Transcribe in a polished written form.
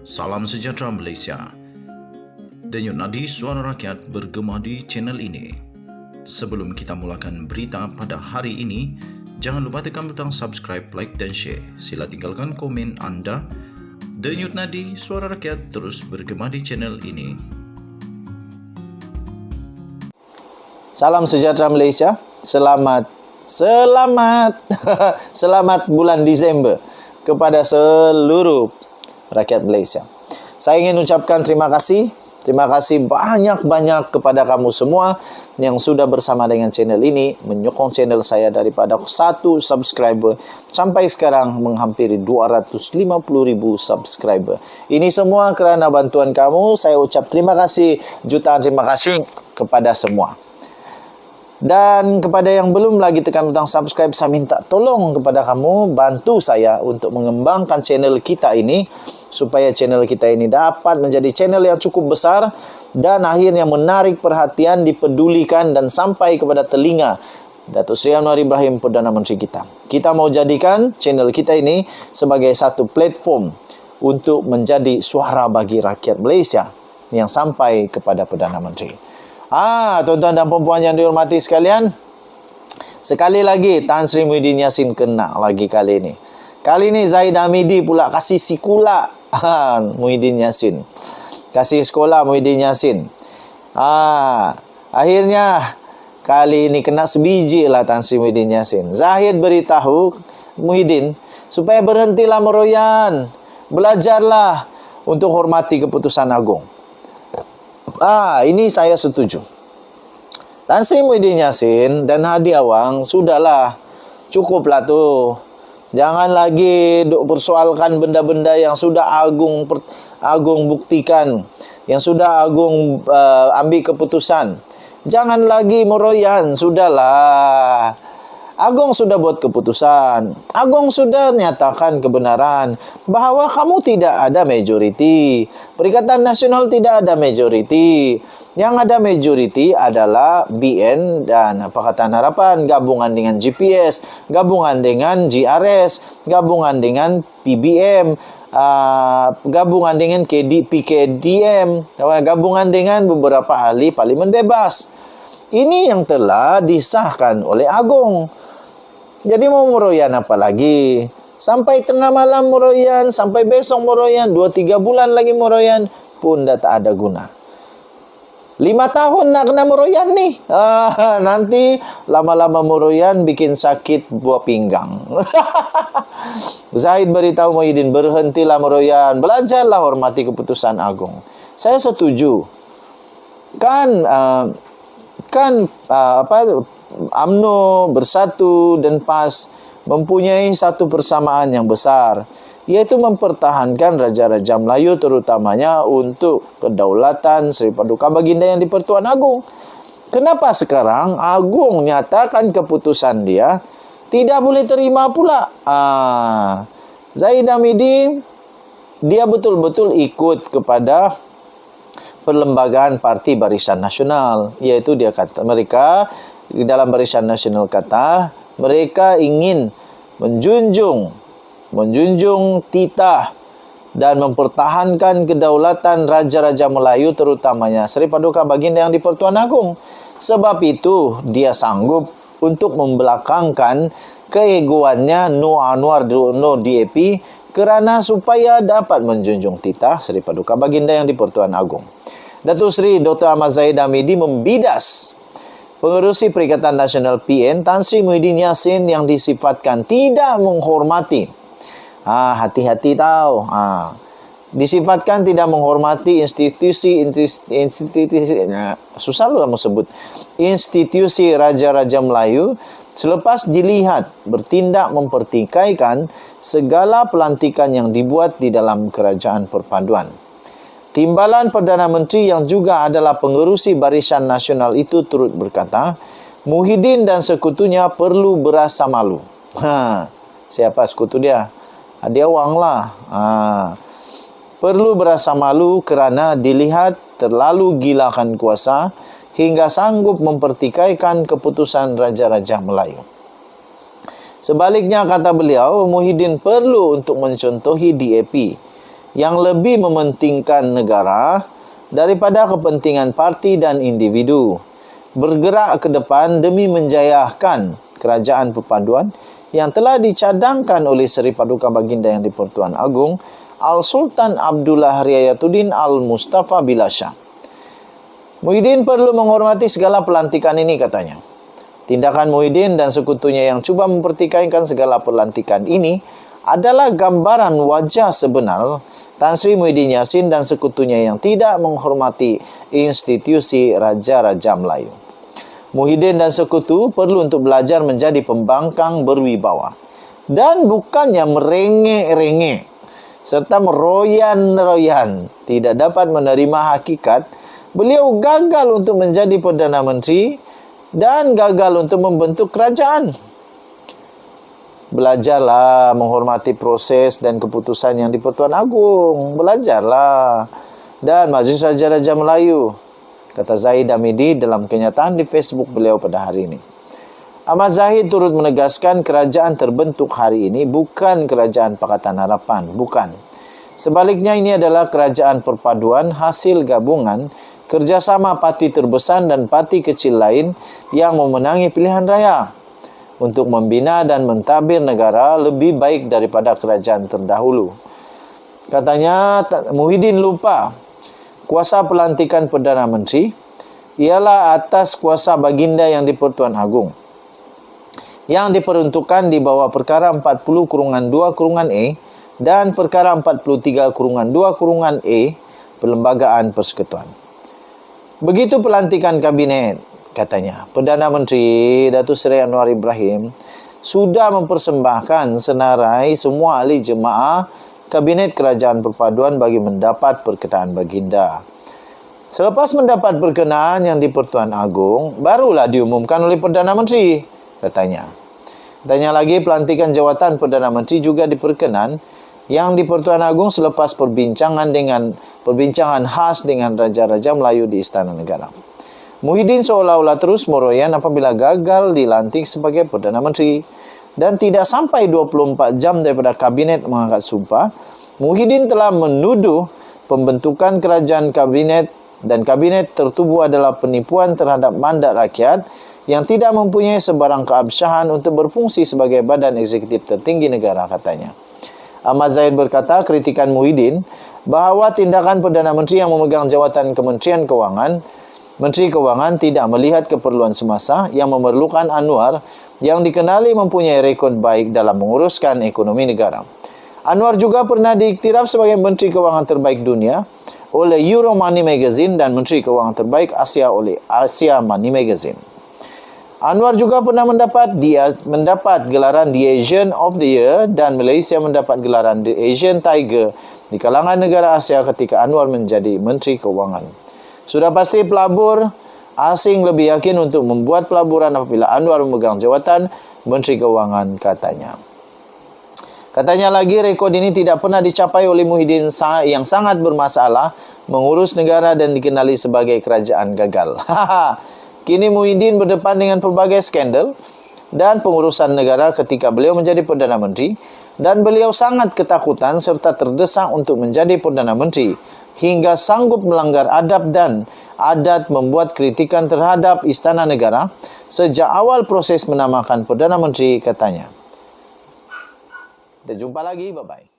Salam sejahtera Malaysia. Denyut nadi suara rakyat bergema di channel ini. Sebelum kita mulakan berita pada hari ini, jangan lupa tekan butang subscribe, like dan share. Sila tinggalkan komen anda. Denyut nadi suara rakyat terus bergema di channel ini. Salam sejahtera Malaysia. Selamat selamat bulan Disember kepada seluruh rakyat Malaysia. Saya ingin ucapkan terima kasih banyak-banyak kepada kamu semua yang sudah bersama dengan channel ini, menyokong channel saya daripada 1 subscriber sampai sekarang menghampiri 250,000 subscriber. Ini semua kerana bantuan kamu. Saya ucap terima kasih, jutaan terima kasih kepada semua. Dan kepada yang belum lagi tekan butang subscribe, saya minta tolong kepada kamu bantu saya untuk mengembangkan channel kita ini supaya channel kita ini dapat menjadi channel yang cukup besar dan akhirnya menarik perhatian, dipedulikan dan sampai kepada telinga Datuk Seri Anwar Ibrahim, Perdana Menteri kita. Kita mau jadikan channel kita ini sebagai satu platform untuk menjadi suara bagi rakyat Malaysia yang sampai kepada Perdana Menteri. Tuan-tuan dan perempuan yang dihormati sekalian, sekali lagi Tan Sri Muhyiddin Yassin kena lagi kali ini. Kali ini Zahid Hamidi pula kasih sikula Muhyiddin Yassin. Kasih sekolah Muhyiddin Yassin. Akhirnya kali ini kena sebiji lah Tan Sri Muhyiddin Yassin. Zahid beritahu Muhyiddin supaya berhentilah meroyan. Belajarlah untuk hormati keputusan agung. Ini saya setuju. Tan Sri Muhyiddin Yassin dan Hadi Awang, sudahlah, cukuplah tu. Jangan lagi persoalkan benda-benda yang sudah agung buktikan, yang sudah agung ambil keputusan. Jangan lagi meroyan, sudahlah. Agung sudah buat keputusan. Agung sudah nyatakan kebenaran bahawa kamu tidak ada majoriti. Perikatan Nasional tidak ada majoriti. Yang ada majoriti adalah BN dan Pakatan Harapan, gabungan dengan GPS, gabungan dengan GRS, gabungan dengan PBM, gabungan dengan PKDM, gabungan dengan beberapa ahli Parlimen Bebas. Ini yang telah disahkan oleh Agung. Jadi mau meroyan apa lagi? Sampai tengah malam meroyan, sampai besok meroyan, 2-3 bulan lagi meroyan pun dah tak ada guna. 5 tahun nak kena meroyan nih. Nanti lama-lama meroyan bikin sakit buah pinggang. Zahid beritahu Muhyiddin, berhentilah meroyan, belajarlah hormati keputusan Agung. Saya setuju. UMNO, Bersatu dan PAS mempunyai satu persamaan yang besar, iaitu mempertahankan Raja-Raja Melayu, terutamanya untuk kedaulatan Seri Paduka Baginda yang di-Pertuan Agong. Kenapa sekarang Agung nyatakan keputusan dia tidak boleh terima pula? Zahid Hamidi, dia betul-betul ikut kepada Perlembagaan Parti Barisan Nasional, iaitu dia kata mereka dalam Barisan Nasional kata mereka ingin menjunjung titah dan mempertahankan kedaulatan Raja-Raja Melayu, terutamanya Seri Paduka Baginda yang di-Pertuan Agong. Sebab itu dia sanggup untuk membelakangkan keegoannya No Anwar No DAP kerana supaya dapat menjunjung titah Seri Paduka Baginda yang di-Pertuan Agong. Datuk Seri Dr. Ahmad Zahid Hamidi membidas Pengerusi Perikatan Nasional PN Tan Sri Muhyiddin Yassin yang disifatkan tidak menghormati. Hati-hati tahu. Disifatkan tidak menghormati institusi susah lu kamu sebut. Institusi Raja-Raja Melayu selepas dilihat bertindak mempertikaikan segala pelantikan yang dibuat di dalam kerajaan perpaduan. Timbalan Perdana Menteri yang juga adalah pengerusi Barisan Nasional itu turut berkata, Muhyiddin dan sekutunya perlu berasa malu. Siapa sekutu dia? Hadi Awang lah. Perlu berasa malu kerana dilihat terlalu gilakan kuasa hingga sanggup mempertikaikan keputusan Raja-Raja Melayu. Sebaliknya, kata beliau, Muhyiddin perlu untuk mencontohi DAP yang lebih mementingkan negara daripada kepentingan parti dan individu. Bergerak ke depan demi menjayahkan kerajaan perpaduan yang telah dicadangkan oleh Seri Paduka Baginda Yang di-Pertuan Agong Al-Sultan Abdullah Riayatuddin Al-Mustafa Bilasha. Muhyiddin perlu menghormati segala pelantikan ini, katanya. Tindakan Muhyiddin dan sekutunya yang cuba mempertikaikan segala pelantikan ini adalah gambaran wajah sebenar Tan Sri Muhyiddin Yassin dan sekutunya yang tidak menghormati institusi Raja-Raja Melayu. Muhyiddin dan sekutu perlu untuk belajar menjadi pembangkang berwibawa dan bukannya merengek-rengek serta meroyan-royan. Tidak dapat menerima hakikat beliau gagal untuk menjadi Perdana Menteri dan gagal untuk membentuk kerajaan. Belajarlah menghormati proses dan keputusan yang di-Pertuan Agong. Belajarlah. Dan Majlis Raja-Raja Melayu, kata Zahid Hamidi dalam kenyataan di Facebook beliau pada hari ini. Ahmad Zahid turut menegaskan kerajaan terbentuk hari ini bukan kerajaan Pakatan Harapan. Bukan. Sebaliknya ini adalah kerajaan perpaduan hasil gabungan kerjasama parti terbesar dan parti kecil lain yang memenangi pilihan raya untuk membina dan mentadbir negara lebih baik daripada kerajaan terdahulu. Katanya, Muhyiddin lupa kuasa pelantikan Perdana Menteri ialah atas kuasa Baginda Yang di-Pertuan Agong yang diperuntukkan di bawah perkara 40/2/E dan perkara 43/2/E Perlembagaan Persekutuan. Begitu pelantikan kabinet, katanya, Perdana Menteri Datuk Seri Anwar Ibrahim sudah mempersembahkan senarai semua ahli jemaah Kabinet Kerajaan Perpaduan bagi mendapat perkataan Baginda. Selepas mendapat perkenaan Yang di-Pertuan Agong, barulah diumumkan oleh Perdana Menteri, katanya. Katanya lagi, pelantikan jawatan Perdana Menteri juga diperkenan Yang di-Pertuan Agong selepas perbincangan khas dengan Raja-Raja Melayu di Istana Negara. Muhyiddin seolah-olah terus meroyan apabila gagal dilantik sebagai Perdana Menteri. Dan tidak sampai 24 jam daripada kabinet mengangkat sumpah, Muhyiddin telah menuduh pembentukan kerajaan kabinet dan kabinet tertubuh adalah penipuan terhadap mandat rakyat yang tidak mempunyai sebarang keabsahan untuk berfungsi sebagai badan eksekutif tertinggi negara, katanya. Ahmad Zahid berkata kritikan Muhyiddin bahawa tindakan Perdana Menteri yang memegang jawatan Kementerian Kewangan, Menteri Kewangan tidak melihat keperluan semasa yang memerlukan Anwar yang dikenali mempunyai rekod baik dalam menguruskan ekonomi negara. Anwar juga pernah diiktiraf sebagai Menteri Kewangan terbaik dunia oleh Euro Money Magazine dan Menteri Kewangan terbaik Asia oleh Asia Money Magazine. Anwar juga pernah mendapat gelaran The Asian of the Year dan Malaysia mendapat gelaran The Asian Tiger di kalangan negara Asia ketika Anwar menjadi Menteri Kewangan. Sudah pasti pelabur asing lebih yakin untuk membuat pelaburan apabila Anwar memegang jawatan Menteri Kewangan, katanya. Katanya lagi, rekod ini tidak pernah dicapai oleh Muhyiddin yang sangat bermasalah mengurus negara dan dikenali sebagai kerajaan gagal. Kini Muhyiddin berdepan dengan pelbagai skandal dan pengurusan negara ketika beliau menjadi Perdana Menteri dan beliau sangat ketakutan serta terdesak untuk menjadi Perdana Menteri hingga sanggup melanggar adab dan adat membuat kritikan terhadap Istana Negara sejak awal proses menamakan Perdana Menteri, katanya. Kita jumpa lagi, bye-bye.